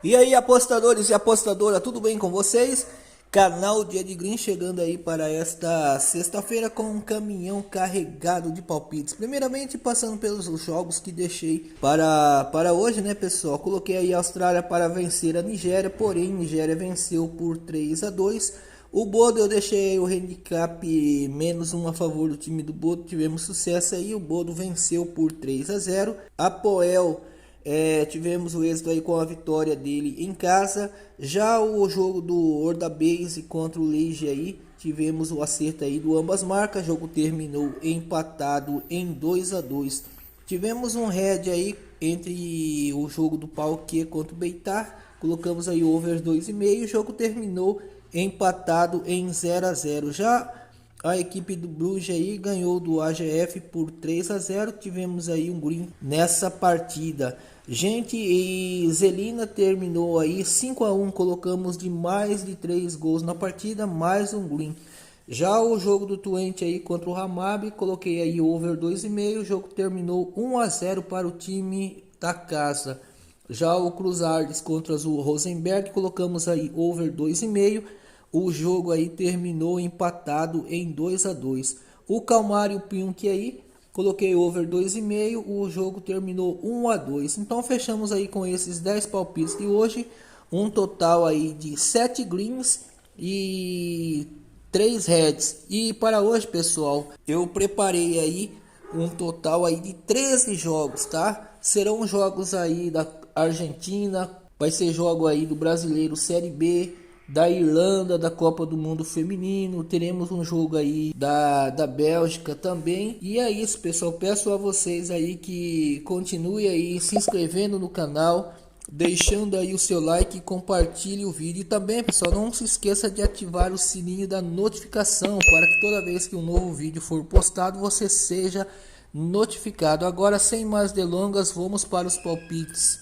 E aí, apostadores e apostadora, tudo bem com vocês? Canal Dia de Green chegando aí para esta sexta-feira com um caminhão carregado de palpites. Primeiramente, passando pelos jogos que deixei para hoje, né, pessoal? Coloquei aí a Austrália para vencer a Nigéria, porém, Nigéria venceu por 3-2. O Bodo eu deixei o handicap menos um a favor do time do Bodo, tivemos sucesso aí, o Bodo venceu por 3-0. A Poel tivemos o êxito aí com a vitória dele em casa. Já o jogo do Orda Base contra o Leige aí, tivemos o acerto aí do ambas marcas. O jogo terminou empatado em 2-2. Tivemos um head aí entre o jogo do Pauque contra o Beitar. Colocamos aí over 2,5. O jogo terminou empatado em 0-0. Já a equipe do Bruges aí ganhou do AGF por 3-0. Tivemos aí um green nessa partida. Gente, e Zelina terminou aí 5-1. Colocamos de mais de 3 gols na partida, mais um green. Já o jogo do Twente aí contra o Hamab, coloquei aí over 2,5. O jogo terminou 1-0 para o time da casa. Já o Cruzardes contra o Rosenberg, colocamos aí over 2,5. O jogo aí terminou empatado em 2-2. O Calmário Pink aí, coloquei over 2,5. O jogo terminou 1-2. Então fechamos aí com esses 10 palpites de hoje. Um total aí de 7 greens e 3 heads. E para hoje, pessoal, eu preparei aí um total aí de 13 jogos, tá? Serão jogos aí da Argentina, vai ser jogo aí do Brasileiro Série B, da Irlanda, da Copa do Mundo Feminino, teremos um jogo aí da Bélgica também. E é isso, pessoal, peço a vocês aí que continue aí se inscrevendo no canal, deixando aí o seu like e compartilhe o vídeo. E também, pessoal, não se esqueça de ativar o sininho da notificação para que toda vez que um novo vídeo for postado você seja notificado. Agora, sem mais delongas, vamos para os palpites.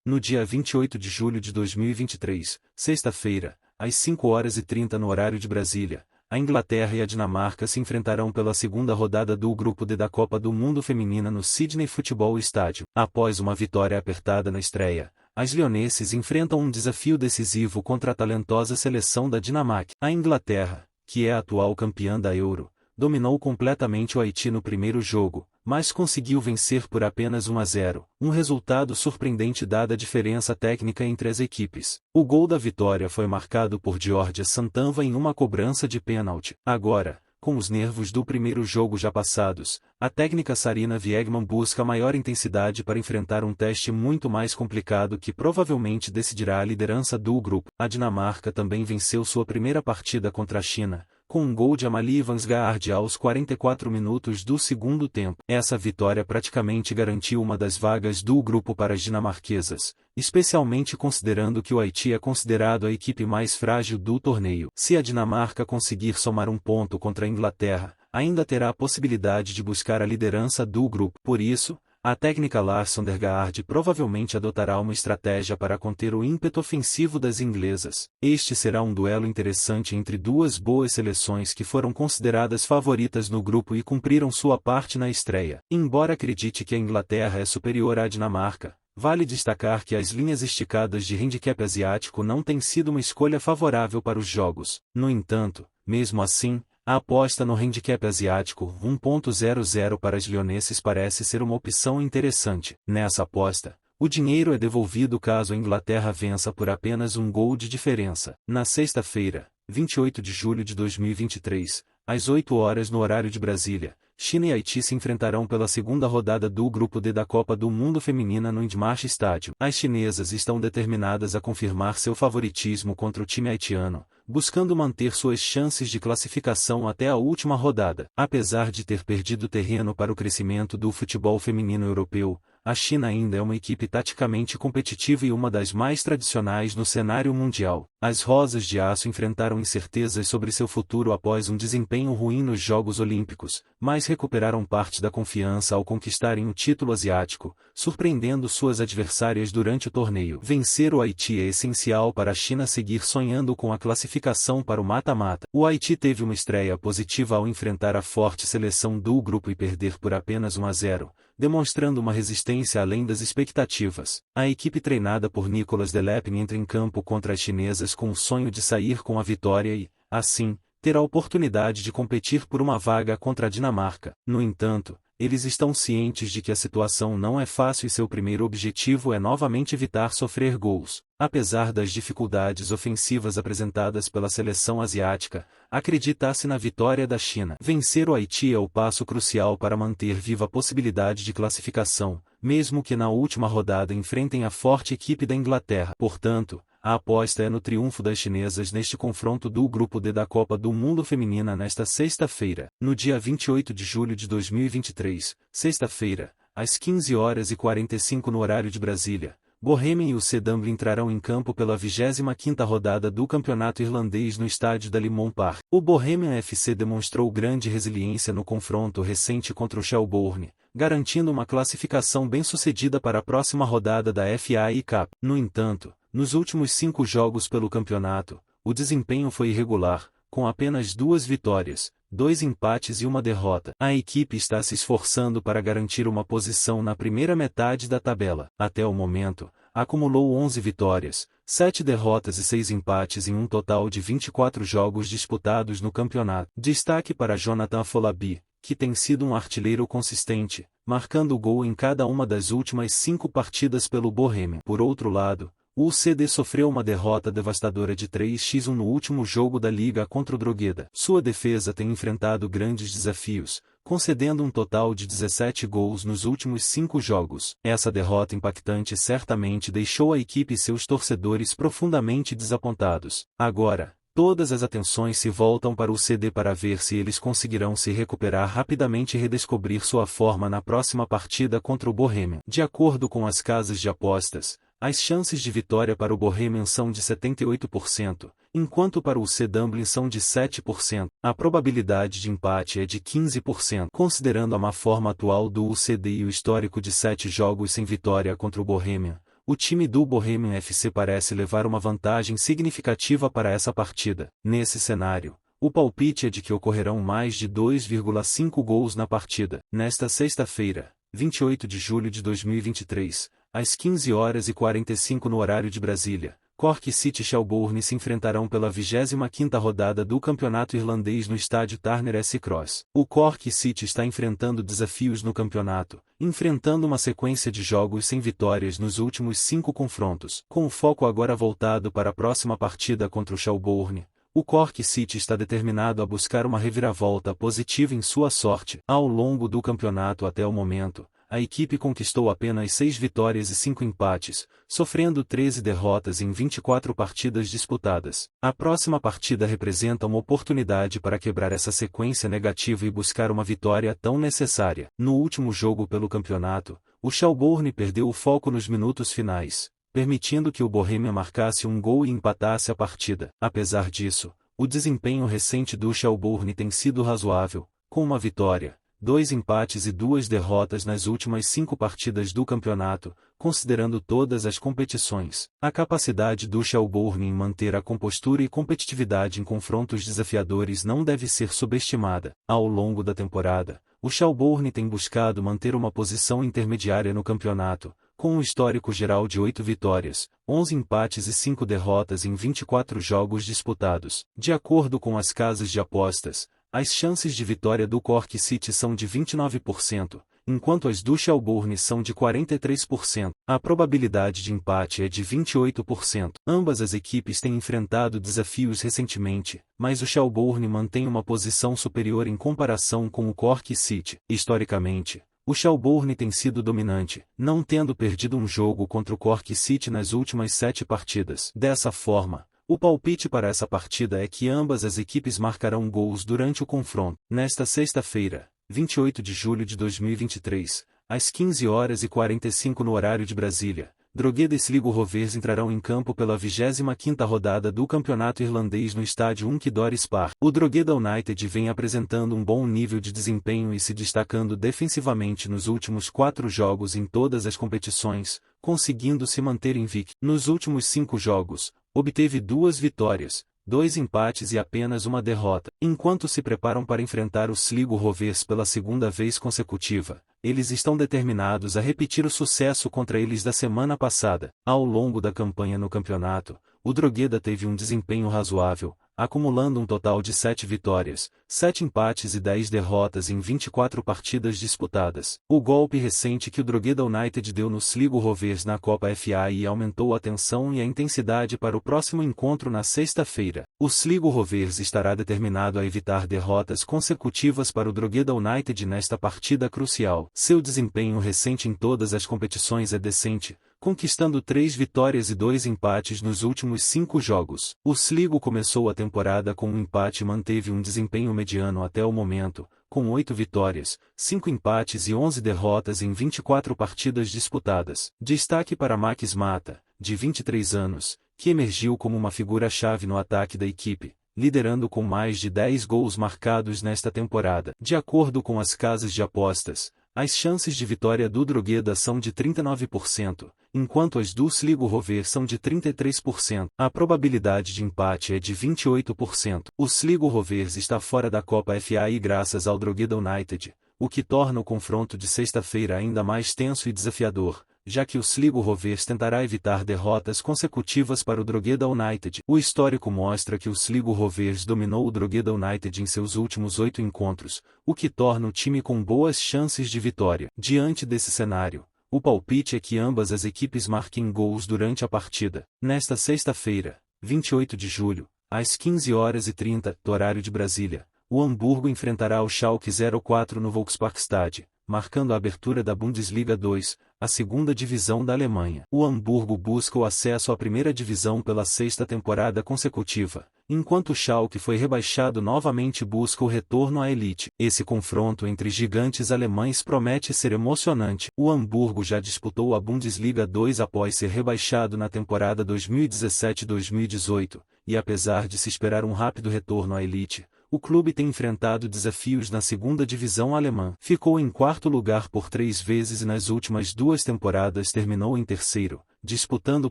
No dia 28 de julho de 2023, sexta-feira, às 5h30 no horário de Brasília, a Inglaterra e a Dinamarca se enfrentarão pela segunda rodada do Grupo D da Copa do Mundo Feminina no Sydney Football Stadium. Após uma vitória apertada na estreia, as lionesses enfrentam um desafio decisivo contra a talentosa seleção da Dinamarca. A Inglaterra, que é a atual campeã da Euro, dominou completamente o Haiti no primeiro jogo, mas conseguiu vencer por apenas 1-0, um resultado surpreendente dada a diferença técnica entre as equipes. O gol da vitória foi marcado por Georgia Santava em uma cobrança de pênalti. Agora, com os nervos do primeiro jogo já passados, a técnica Sarina Wiegman busca maior intensidade para enfrentar um teste muito mais complicado que provavelmente decidirá a liderança do grupo. A Dinamarca também venceu sua primeira partida contra a China, com um gol de Amalie Vansgaard aos 44 minutos do segundo tempo. Essa vitória praticamente garantiu uma das vagas do grupo para as dinamarquesas, especialmente considerando que o Haiti é considerado a equipe mais frágil do torneio. Se a Dinamarca conseguir somar um ponto contra a Inglaterra, ainda terá a possibilidade de buscar a liderança do grupo. Por isso, a técnica Lars Sondergaard provavelmente adotará uma estratégia para conter o ímpeto ofensivo das inglesas. Este será um duelo interessante entre duas boas seleções que foram consideradas favoritas no grupo e cumpriram sua parte na estreia. Embora acredite que a Inglaterra é superior à Dinamarca, vale destacar que as linhas esticadas de handicap asiático não têm sido uma escolha favorável para os jogos. No entanto, mesmo assim, a aposta no handicap asiático 1.00 para as lionesses parece ser uma opção interessante. Nessa aposta, o dinheiro é devolvido caso a Inglaterra vença por apenas um gol de diferença. Na sexta-feira, 28 de julho de 2023, às 8h no horário de Brasília, China e Haiti se enfrentarão pela segunda rodada do Grupo D da Copa do Mundo Feminina no Indymarch Stadium. As chinesas estão determinadas a confirmar seu favoritismo contra o time haitiano, buscando manter suas chances de classificação até a última rodada. Apesar de ter perdido terreno para o crescimento do futebol feminino europeu, a China ainda é uma equipe taticamente competitiva e uma das mais tradicionais no cenário mundial. As Rosas de Aço enfrentaram incertezas sobre seu futuro após um desempenho ruim nos Jogos Olímpicos, mas recuperaram parte da confiança ao conquistarem o título asiático, surpreendendo suas adversárias durante o torneio. Vencer o Haiti é essencial para a China seguir sonhando com a classificação para o mata-mata. O Haiti teve uma estreia positiva ao enfrentar a forte seleção do grupo e perder por apenas 1-0, demonstrando uma resistência além das expectativas. A equipe treinada por Nicolas Delepin entra em campo contra as chinesas com o sonho de sair com a vitória e, assim, ter a oportunidade de competir por uma vaga contra a Dinamarca. No entanto, eles estão cientes de que a situação não é fácil e seu primeiro objetivo é novamente evitar sofrer gols. Apesar das dificuldades ofensivas apresentadas pela seleção asiática, acredita-se na vitória da China. Vencer o Haiti é o passo crucial para manter viva a possibilidade de classificação, mesmo que na última rodada enfrentem a forte equipe da Inglaterra. Portanto, a aposta é no triunfo das chinesas neste confronto do Grupo D da Copa do Mundo Feminina nesta sexta-feira. No dia 28 de julho de 2023, sexta-feira, às 15h45 no horário de Brasília, Bohemian e o UC Dublin entrarão em campo pela 25ª rodada do campeonato irlandês no estádio da Limon Park. O Bohemian FC demonstrou grande resiliência no confronto recente contra o Shelbourne, garantindo uma classificação bem-sucedida para a próxima rodada da FA Cup. No entanto, nos últimos 5 jogos pelo campeonato, o desempenho foi irregular, com apenas 2 vitórias, 2 empates e 1 derrota. A equipe está se esforçando para garantir uma posição na primeira metade da tabela. Até o momento, acumulou 11 vitórias, 7 derrotas e 6 empates em um total de 24 jogos disputados no campeonato. Destaque para Jonathan Afolabi, que tem sido um artilheiro consistente, marcando gol em cada uma das últimas 5 partidas pelo Bohemian. Por outro lado, o UCD sofreu uma derrota devastadora de 3-1 no último jogo da liga contra o Drogheda. Sua defesa tem enfrentado grandes desafios, concedendo um total de 17 gols nos últimos 5 jogos. Essa derrota impactante certamente deixou a equipe e seus torcedores profundamente desapontados. Agora, todas as atenções se voltam para o UCD para ver se eles conseguirão se recuperar rapidamente e redescobrir sua forma na próxima partida contra o Bohemian. De acordo com as casas de apostas, as chances de vitória para o Bohemian são de 78%, enquanto para o UC Dublin são de 7%. A probabilidade de empate é de 15%. Considerando a má forma atual do UCD e o histórico de 7 jogos sem vitória contra o Bohemian, o time do Bohemian FC parece levar uma vantagem significativa para essa partida. Nesse cenário, o palpite é de que ocorrerão mais de 2,5 gols na partida. Nesta sexta-feira, 28 de julho de 2023, às 15h45 no horário de Brasília, Cork City e Shelbourne se enfrentarão pela 25ª rodada do campeonato irlandês no estádio Turner S. Cross. O Cork City está enfrentando desafios no campeonato, enfrentando uma sequência de jogos sem vitórias nos últimos 5 confrontos. Com o foco agora voltado para a próxima partida contra o Shelbourne, o Cork City está determinado a buscar uma reviravolta positiva em sua sorte. Ao longo do campeonato até o momento, a equipe conquistou apenas 6 vitórias e 5 empates, sofrendo 13 derrotas em 24 partidas disputadas. A próxima partida representa uma oportunidade para quebrar essa sequência negativa e buscar uma vitória tão necessária. No último jogo pelo campeonato, o Shelbourne perdeu o foco nos minutos finais, permitindo que o Bohemian marcasse um gol e empatasse a partida. Apesar disso, o desempenho recente do Shelbourne tem sido razoável, com uma vitória, 2 empates e 2 derrotas nas últimas 5 partidas do campeonato, considerando todas as competições. A capacidade do Shelbourne em manter a compostura e competitividade em confrontos desafiadores não deve ser subestimada. Ao longo da temporada, o Shelbourne tem buscado manter uma posição intermediária no campeonato, com um histórico geral de 8 vitórias, 11 empates e 5 derrotas em 24 jogos disputados. De acordo com as casas de apostas, as chances de vitória do Cork City são de 29%, enquanto as do Shelbourne são de 43%. A probabilidade de empate é de 28%. Ambas as equipes têm enfrentado desafios recentemente, mas o Shelbourne mantém uma posição superior em comparação com o Cork City. Historicamente, o Shelbourne tem sido dominante, não tendo perdido um jogo contra o Cork City nas últimas 7 partidas. Dessa forma, o palpite para essa partida é que ambas as equipes marcarão gols durante o confronto. Nesta sexta-feira, 28 de julho de 2023, às 15h45 no horário de Brasília, Drogheda e Sligo Rovers entrarão em campo pela 25ª rodada do Campeonato Irlandês no estádio Unkidoris Park. O Drogheda United vem apresentando um bom nível de desempenho e se destacando defensivamente nos últimos 4 jogos em todas as competições, conseguindo se manter invicto. Nos últimos 5 jogos, obteve 2 vitórias, 2 empates e apenas uma derrota. Enquanto se preparam para enfrentar o Sligo Rovers pela 2ª vez consecutiva, eles estão determinados a repetir o sucesso contra eles da semana passada. Ao longo da campanha no campeonato, o Drogheda teve um desempenho razoável, acumulando um total de 7 vitórias, 7 empates e 10 derrotas em 24 partidas disputadas. O golpe recente que o Drogheda United deu no Sligo Rovers na Copa FAI aumentou a tensão e a intensidade para o próximo encontro na sexta-feira. O Sligo Rovers estará determinado a evitar derrotas consecutivas para o Drogheda United nesta partida crucial. Seu desempenho recente em todas as competições é decente, conquistando 3 vitórias e 2 empates nos últimos 5 jogos. O Sligo começou a temporada com um empate e manteve um desempenho mediano até o momento, com 8 vitórias, 5 empates e 11 derrotas em 24 partidas disputadas. Destaque para Max Mata, de 23 anos, que emergiu como uma figura-chave no ataque da equipe, liderando com mais de 10 gols marcados nesta temporada. De acordo com as casas de apostas, as chances de vitória do Drogheda são de 39%, enquanto as do Sligo Rovers são de 33%. A probabilidade de empate é de 28%. O Sligo Rovers está fora da Copa FAI graças ao Drogheda United, o que torna o confronto de sexta-feira ainda mais tenso e desafiador, já que o Sligo Rovers tentará evitar derrotas consecutivas para o Drogheda United. O histórico mostra que o Sligo Rovers dominou o Drogheda United em seus últimos 8 encontros, o que torna o time com boas chances de vitória. Diante desse cenário, o palpite é que ambas as equipes marquem gols durante a partida. Nesta sexta-feira, 28 de julho, às 15h30, do horário de Brasília, o Hamburgo enfrentará o Schalke 04 no Volksparkstadion, marcando a abertura da Bundesliga 2, a 2ª divisão da Alemanha. O Hamburgo busca o acesso à primeira divisão pela 6ª temporada consecutiva, enquanto o Schalke foi rebaixado novamente busca o retorno à elite. Esse confronto entre gigantes alemães promete ser emocionante. O Hamburgo já disputou a Bundesliga 2 após ser rebaixado na temporada 2017-2018, e apesar de se esperar um rápido retorno à elite, o clube tem enfrentado desafios na 2ª divisão alemã. Ficou em 4º lugar por 3 vezes e nas últimas 2 temporadas terminou em 3º, disputando o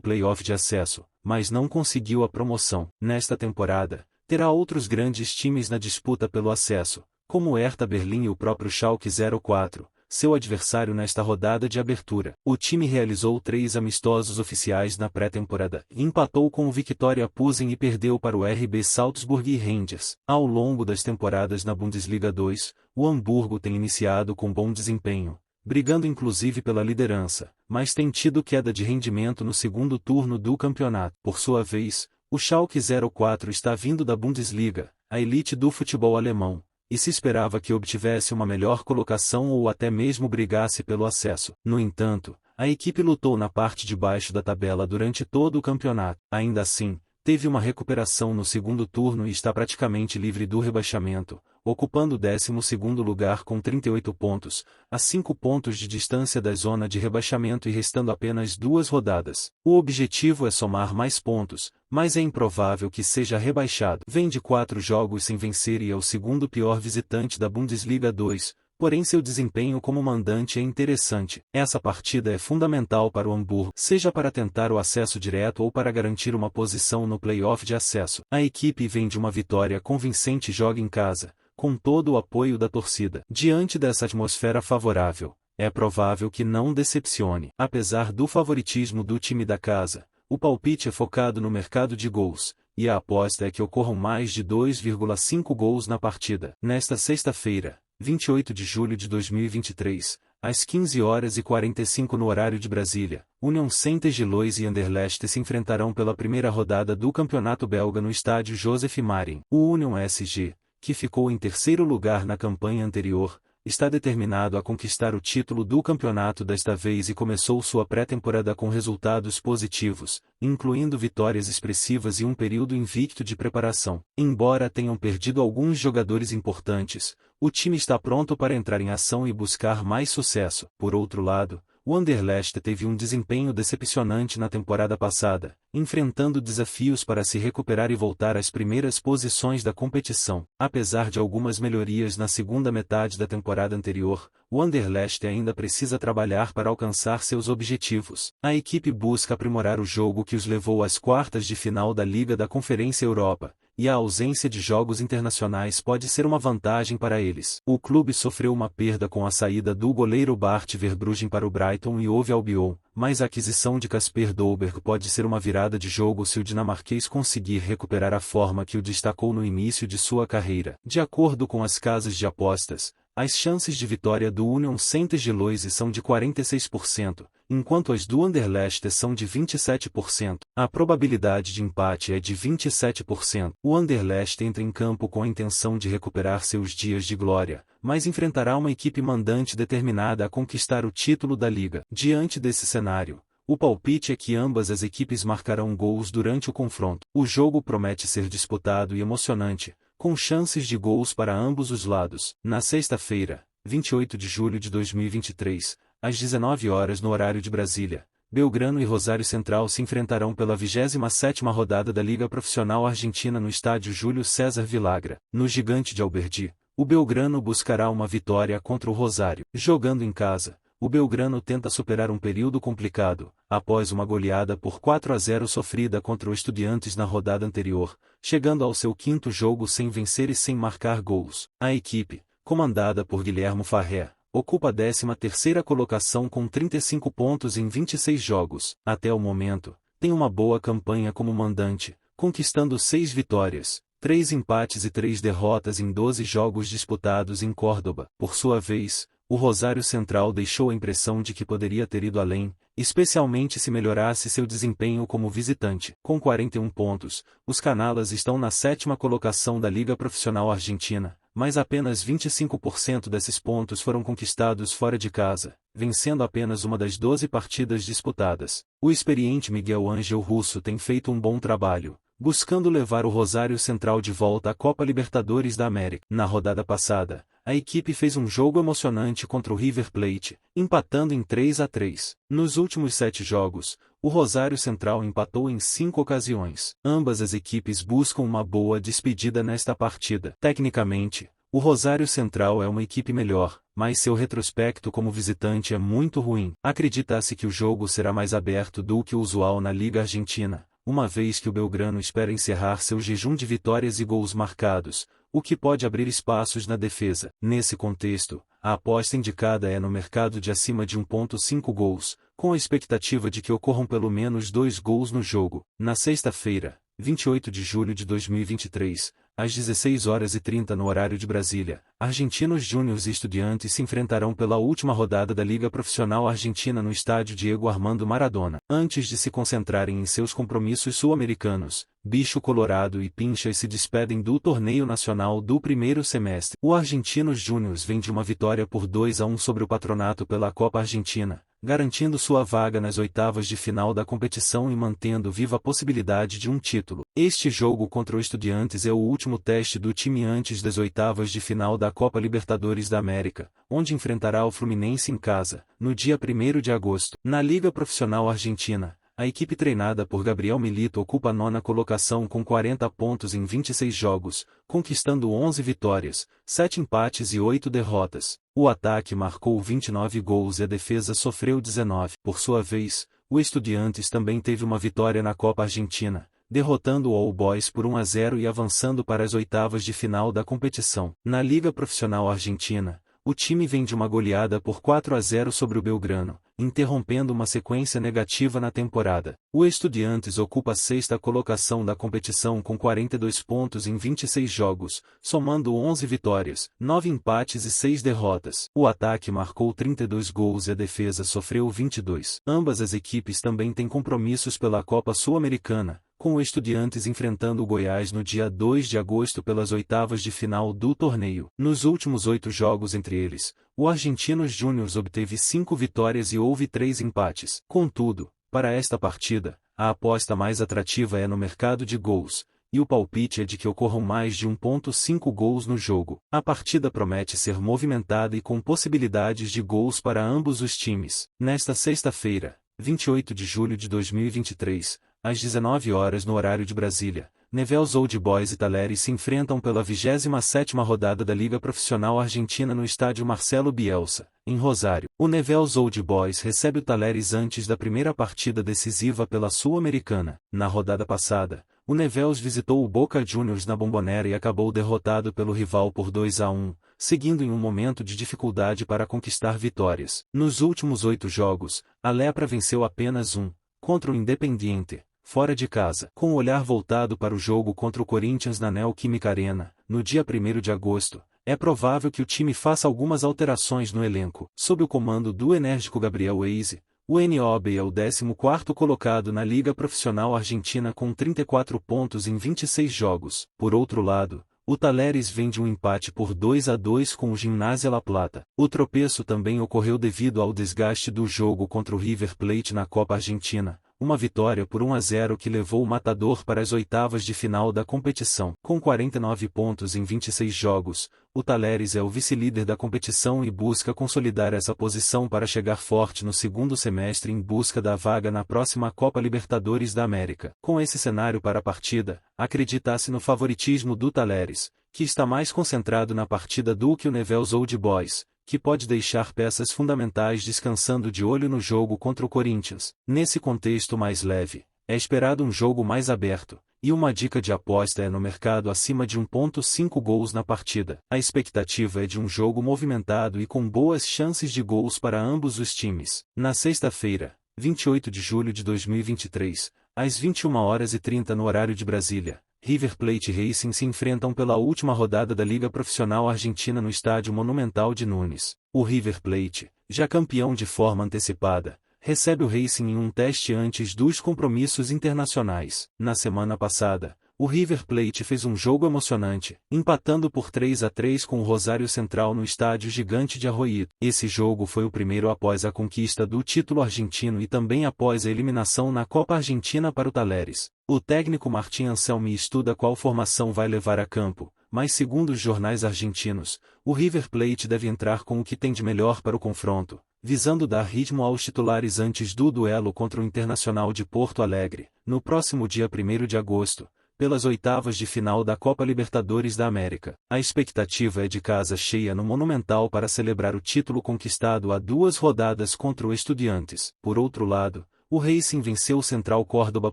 play-off de acesso, mas não conseguiu a promoção. Nesta temporada, terá outros grandes times na disputa pelo acesso, como o Hertha Berlim e o próprio Schalke 04, seu adversário nesta rodada de abertura. O time realizou 3 amistosos oficiais na pré-temporada, empatou com o Viktoria Plzen e perdeu para o RB Salzburg e Rangers. Ao longo das temporadas na Bundesliga 2, o Hamburgo tem iniciado com bom desempenho, brigando inclusive pela liderança, mas tem tido queda de rendimento no 2º turno do campeonato. Por sua vez, o Schalke 04 está vindo da Bundesliga, a elite do futebol alemão, e se esperava que obtivesse uma melhor colocação ou até mesmo brigasse pelo acesso. No entanto, a equipe lutou na parte de baixo da tabela durante todo o campeonato. Ainda assim, teve uma recuperação no 2º turno e está praticamente livre do rebaixamento, ocupando o 12º lugar com 38 pontos, a 5 pontos de distância da zona de rebaixamento e restando apenas 2 rodadas. O objetivo é somar mais pontos, mas é improvável que seja rebaixado. Vem de 4 jogos sem vencer e é o 2º pior visitante da Bundesliga 2, porém seu desempenho como mandante é interessante. Essa partida é fundamental para o Hamburgo, seja para tentar o acesso direto ou para garantir uma posição no play-off de acesso. A equipe vem de uma vitória convincente e joga em casa, com todo o apoio da torcida. Diante dessa atmosfera favorável, é provável que não decepcione. Apesar do favoritismo do time da casa, o palpite é focado no mercado de gols, e a aposta é que ocorram mais de 2,5 gols na partida. Nesta sexta-feira, 28 de julho de 2023, às 15h45 no horário de Brasília, Union Saint-Gilloise e Anderlecht se enfrentarão pela primeira rodada do Campeonato Belga no estádio Joseph Marin. O Union SG, que ficou em 3º lugar na campanha anterior, está determinado a conquistar o título do campeonato desta vez e começou sua pré-temporada com resultados positivos, incluindo vitórias expressivas e um período invicto de preparação. Embora tenham perdido alguns jogadores importantes, o time está pronto para entrar em ação e buscar mais sucesso. Por outro lado, o Anderlecht teve um desempenho decepcionante na temporada passada, enfrentando desafios para se recuperar e voltar às primeiras posições da competição. Apesar de algumas melhorias na segunda metade da temporada anterior, o Anderlecht ainda precisa trabalhar para alcançar seus objetivos. A equipe busca aprimorar o jogo que os levou às quartas de final da Liga da Conferência Europa, e a ausência de jogos internacionais pode ser uma vantagem para eles. O clube sofreu uma perda com a saída do goleiro Bart Verbruggen para o Brighton e Hove Albion, mas a aquisição de Casper Dolberg pode ser uma virada de jogo se o dinamarquês conseguir recuperar a forma que o destacou no início de sua carreira. De acordo com as casas de apostas, as chances de vitória do Union Saint-Gilloise são de 46%, enquanto as do Anderlecht são de 27%. A probabilidade de empate é de 27%. O Anderlecht entra em campo com a intenção de recuperar seus dias de glória, mas enfrentará uma equipe mandante determinada a conquistar o título da liga. Diante desse cenário, o palpite é que ambas as equipes marcarão gols durante o confronto. O jogo promete ser disputado e emocionante, com chances de gols para ambos os lados. Na sexta-feira, 28 de julho de 2023, às 19 horas no horário de Brasília, Belgrano e Rosário Central se enfrentarão pela 27ª rodada da Liga Profissional Argentina no estádio Júlio César Villagra. No Gigante de Alberdi, o Belgrano buscará uma vitória contra o Rosário. Jogando em casa, o Belgrano tenta superar um período complicado, após uma goleada por 4-0 sofrida contra o Estudiantes na rodada anterior, chegando ao seu quinto jogo sem vencer e sem marcar gols. A equipe, comandada por Guilherme Farré, ocupa a 13ª colocação com 35 pontos em 26 jogos. Até o momento, tem uma boa campanha como mandante, conquistando 6 vitórias, 3 empates e 3 derrotas em 12 jogos disputados em Córdoba. Por sua vez, o Rosário Central deixou a impressão de que poderia ter ido além, especialmente se melhorasse seu desempenho como visitante. Com 41 pontos, os Canalas estão na 7ª colocação da Liga Profissional Argentina, mas apenas 25% desses pontos foram conquistados fora de casa, vencendo apenas uma das 12 partidas disputadas. O experiente Miguel Ángel Russo tem feito um bom trabalho, buscando levar o Rosário Central de volta à Copa Libertadores da América. Na rodada passada, a equipe fez um jogo emocionante contra o River Plate, empatando em 3-3. Nos últimos 7 jogos, o Rosário Central empatou em 5 ocasiões. Ambas as equipes buscam uma boa despedida nesta partida. Tecnicamente, o Rosário Central é uma equipe melhor, mas seu retrospecto como visitante é muito ruim. Acredita-se que o jogo será mais aberto do que o usual na Liga Argentina, uma vez que o Belgrano espera encerrar seu jejum de vitórias e gols marcados, o que pode abrir espaços na defesa. Nesse contexto, a aposta indicada é no mercado de acima de 1,5 gols, com a expectativa de que ocorram pelo menos 2 gols no jogo. Na sexta-feira, 28 de julho de 2023, às 16h30 no horário de Brasília, Argentinos Júniors e Estudiantes se enfrentarão pela última rodada da Liga Profissional Argentina no estádio Diego Armando Maradona. Antes de se concentrarem em seus compromissos sul-americanos, Bicho Colorado e Pinchas se despedem do torneio nacional do primeiro semestre. O Argentinos Júniors vem de uma vitória por 2-1 sobre o Patronato pela Copa Argentina, garantindo sua vaga nas oitavas de final da competição e mantendo viva a possibilidade de um título. Este jogo contra o Estudiantes é o último teste do time antes das oitavas de final da Copa Libertadores da América, onde enfrentará o Fluminense em casa, no dia 1º de agosto. Na Liga Profissional Argentina, a equipe treinada por Gabriel Milito ocupa a 9ª colocação com 40 pontos em 26 jogos, conquistando 11 vitórias, 7 empates e 8 derrotas. O ataque marcou 29 gols e a defesa sofreu 19. Por sua vez, o Estudiantes também teve uma vitória na Copa Argentina, derrotando o All Boys por 1-0 e avançando para as oitavas de final da competição. Na Liga Profissional Argentina, o time vem de uma goleada por 4-0 sobre o Belgrano, interrompendo uma sequência negativa na temporada. O Estudiantes ocupa a 6ª colocação da competição com 42 pontos em 26 jogos, somando 11 vitórias, 9 empates e 6 derrotas. O ataque marcou 32 gols e a defesa sofreu 22. Ambas as equipes também têm compromissos pela Copa Sul-Americana, com o Estudiantes enfrentando o Goiás no dia 2 de agosto pelas oitavas de final do torneio. Nos últimos 8 jogos entre eles, o Argentinos Júnior obteve 5 vitórias e houve 3 empates. Contudo, para esta partida, a aposta mais atrativa é no mercado de gols, e o palpite é de que ocorram mais de 1,5 gols no jogo. A partida promete ser movimentada e com possibilidades de gols para ambos os times. Nesta sexta-feira, 28 de julho de 2023, às 19 horas no horário de Brasília, Newell's Old Boys e Talleres se enfrentam pela 27ª rodada da Liga Profissional Argentina no estádio Marcelo Bielsa, em Rosário. O Newell's Old Boys recebe o Talleres antes da primeira partida decisiva pela Sul-Americana. Na rodada passada, o Newell's visitou o Boca Juniors na Bombonera e acabou derrotado pelo rival por 2-1, seguindo em um momento de dificuldade para conquistar vitórias. Nos últimos 8 jogos, a Lepra venceu apenas um, contra o Independiente, fora de casa. Com o olhar voltado para o jogo contra o Corinthians na Neoquímica Arena, no dia 1º de agosto, é provável que o time faça algumas alterações no elenco. Sob o comando do enérgico Gabriel Weise, o NOB é o 14º colocado na Liga Profissional Argentina com 34 pontos em 26 jogos. Por outro lado, o Talleres vem de um empate por 2-2 com o Gimnasia La Plata. O tropeço também ocorreu devido ao desgaste do jogo contra o River Plate na Copa Argentina, uma vitória por 1-0 que levou o Matador para as oitavas de final da competição. Com 49 pontos em 26 jogos, o Talleres é o vice-líder da competição e busca consolidar essa posição para chegar forte no segundo semestre em busca da vaga na próxima Copa Libertadores da América. Com esse cenário para a partida, acredita-se no favoritismo do Talleres, que está mais concentrado na partida do que o Newell's Old Boys, que pode deixar peças fundamentais descansando de olho no jogo contra o Corinthians. Nesse contexto mais leve, é esperado um jogo mais aberto, e uma dica de aposta é no mercado acima de 1,5 gols na partida. A expectativa é de um jogo movimentado e com boas chances de gols para ambos os times. Na sexta-feira, 28 de julho de 2023, às 21h30 no horário de Brasília, River Plate e Racing se enfrentam pela última rodada da Liga Profissional Argentina no Estádio Monumental de Nunes. O River Plate, já campeão de forma antecipada, recebe o Racing em um teste antes dos compromissos internacionais. Na semana passada, o River Plate fez um jogo emocionante, empatando por 3-3 com o Rosário Central no Estádio Gigante de Arroio. Esse jogo foi o primeiro após a conquista do título argentino e também após a eliminação na Copa Argentina para o Talleres. O técnico Martín Anselmi estuda qual formação vai levar a campo, mas segundo os jornais argentinos, o River Plate deve entrar com o que tem de melhor para o confronto, visando dar ritmo aos titulares antes do duelo contra o Internacional de Porto Alegre, no próximo dia 1º de agosto, pelas oitavas de final da Copa Libertadores da América. A expectativa é de casa cheia no Monumental para celebrar o título conquistado há 2 rodadas contra o Estudiantes. Por outro lado, o Racing venceu o Central Córdoba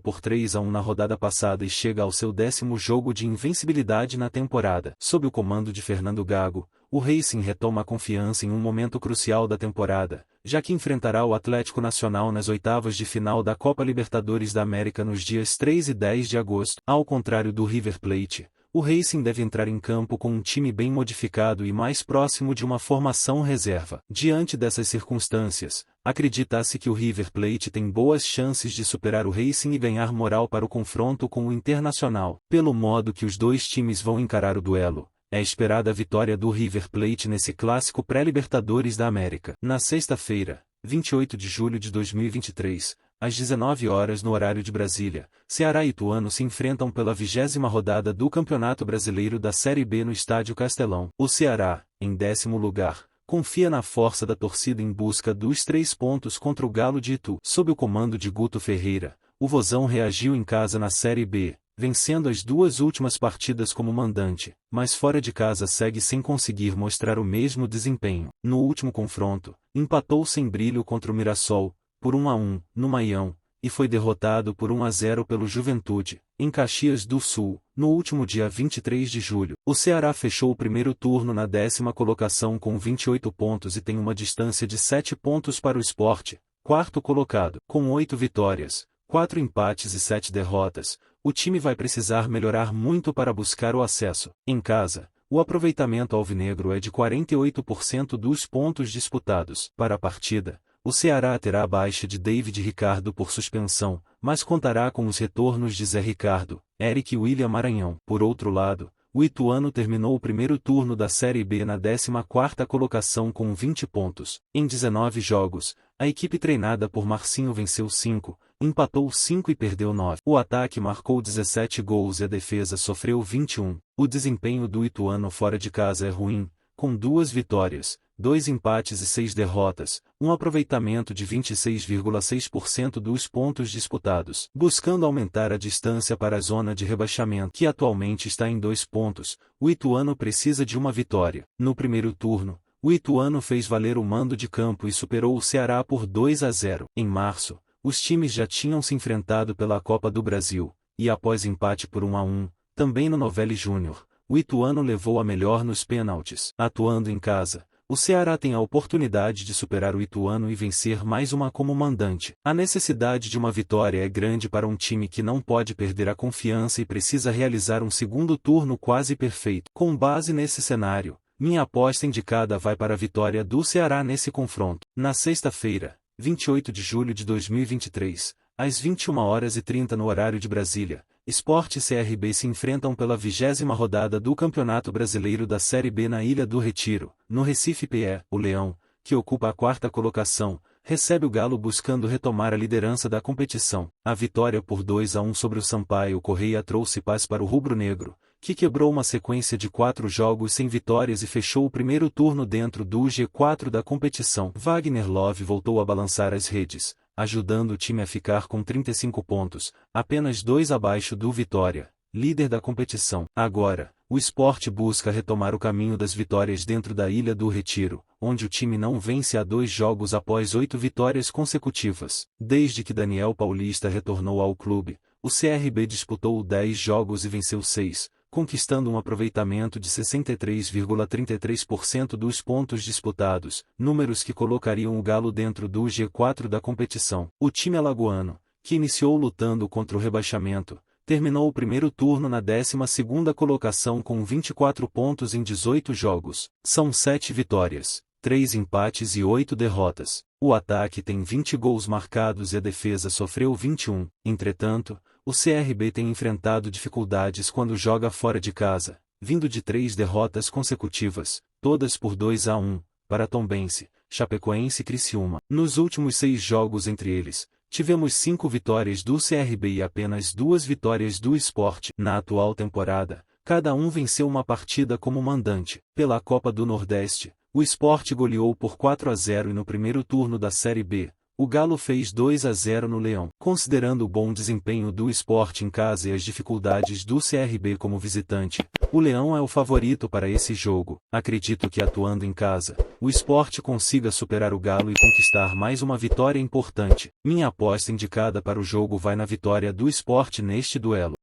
por 3-1 na rodada passada e chega ao seu 10º jogo de invencibilidade na temporada. Sob o comando de Fernando Gago, o Racing retoma a confiança em um momento crucial da temporada, já que enfrentará o Atlético Nacional nas oitavas de final da Copa Libertadores da América nos dias 3 e 10 de agosto. Ao contrário do River Plate, o Racing deve entrar em campo com um time bem modificado e mais próximo de uma formação reserva. Diante dessas circunstâncias, acredita-se que o River Plate tem boas chances de superar o Racing e ganhar moral para o confronto com o Internacional. Pelo modo que os dois times vão encarar o duelo, é esperada a vitória do River Plate nesse clássico pré-Libertadores da América. Na sexta-feira, 28 de julho de 2023, às 19 horas no horário de Brasília, Ceará e Ituano se enfrentam pela 20ª rodada do Campeonato Brasileiro da Série B no Estádio Castelão. O Ceará, em 10º lugar, confia na força da torcida em busca dos 3 pontos contra o Galo de Itu. Sob o comando de Guto Ferreira, o Vozão reagiu em casa na Série B, vencendo as 2 últimas partidas como mandante, mas fora de casa segue sem conseguir mostrar o mesmo desempenho. No último confronto, empatou sem brilho contra o Mirassol, por 1-1, no Maião, e foi derrotado por 1-0 pelo Juventude, em Caxias do Sul, no último dia 23 de julho. O Ceará fechou o primeiro turno na 10ª colocação com 28 pontos e tem uma distância de 7 pontos para o Sport, 4º colocado. Com 8 vitórias, 4 empates e 7 derrotas, o time vai precisar melhorar muito para buscar o acesso. Em casa, o aproveitamento alvinegro é de 48% dos pontos disputados. Para a partida, O Ceará terá a baixa de David Ricardo por suspensão, mas contará com os retornos de Zé Ricardo, Eric e William Maranhão. Por outro lado, o Ituano terminou o primeiro turno da Série B na 14ª colocação com 20 pontos. Em 19 jogos, a equipe treinada por Marcinho venceu 5, empatou 5 e perdeu 9. O ataque marcou 17 gols e a defesa sofreu 21. O desempenho do Ituano fora de casa é ruim, com 2 vitórias, 2 empates e 6 derrotas, um aproveitamento de 26,6% dos pontos disputados. Buscando aumentar a distância para a zona de rebaixamento, que atualmente está em 2 pontos, o Ituano precisa de uma vitória. No primeiro turno, o Ituano fez valer o mando de campo e superou o Ceará por 2-0. Em março, os times já tinham se enfrentado pela Copa do Brasil, e após empate por 1-1, também no Novelli Júnior, o Ituano levou a melhor nos pênaltis. Atuando em casa, o Ceará tem a oportunidade de superar o Ituano e vencer mais uma como mandante. A necessidade de uma vitória é grande para um time que não pode perder a confiança e precisa realizar um segundo turno quase perfeito. Com base nesse cenário, minha aposta indicada vai para a vitória do Ceará nesse confronto. Na sexta-feira, 28 de julho de 2023, às 21h30 no horário de Brasília, Sport e CRB se enfrentam pela 20ª rodada do Campeonato Brasileiro da Série B na Ilha do Retiro. No Recife PE, o Leão, que ocupa a 4ª colocação, recebe o Galo buscando retomar a liderança da competição. A vitória por 2-1 sobre o Sampaio Corrêa trouxe paz para o rubro-negro, que quebrou uma sequência de 4 jogos sem vitórias e fechou o primeiro turno dentro do G4 da competição. Wagner Love voltou a balançar as redes, ajudando o time a ficar com 35 pontos, apenas 2 abaixo do Vitória, líder da competição. Agora, o Sport busca retomar o caminho das vitórias dentro da Ilha do Retiro, onde o time não vence há 2 jogos após 8 vitórias consecutivas. Desde que Daniel Paulista retornou ao clube, o CRB disputou 10 jogos e venceu 6, conquistando um aproveitamento de 63,33% dos pontos disputados, números que colocariam o Galo dentro do G4 da competição. O time alagoano, que iniciou lutando contra o rebaixamento, terminou o primeiro turno na 12ª colocação com 24 pontos em 18 jogos. São 7 vitórias, 3 empates e 8 derrotas. O ataque tem 20 gols marcados e a defesa sofreu 21. Entretanto, o CRB tem enfrentado dificuldades quando joga fora de casa, vindo de 3 derrotas consecutivas, todas por 2-1, para Tombense, Chapecoense e Criciúma. Nos últimos 6 jogos entre eles, tivemos 5 vitórias do CRB e apenas 2 vitórias do Sport. Na atual temporada, cada um venceu uma partida como mandante. Pela Copa do Nordeste, o Sport goleou por 4-0 e no primeiro turno da Série B, o Galo fez 2-0 no Leão. Considerando o bom desempenho do Sport em casa e as dificuldades do CRB como visitante, o Leão é o favorito para esse jogo. Acredito que atuando em casa, o Sport consiga superar o Galo e conquistar mais uma vitória importante. Minha aposta indicada para o jogo vai na vitória do Sport neste duelo.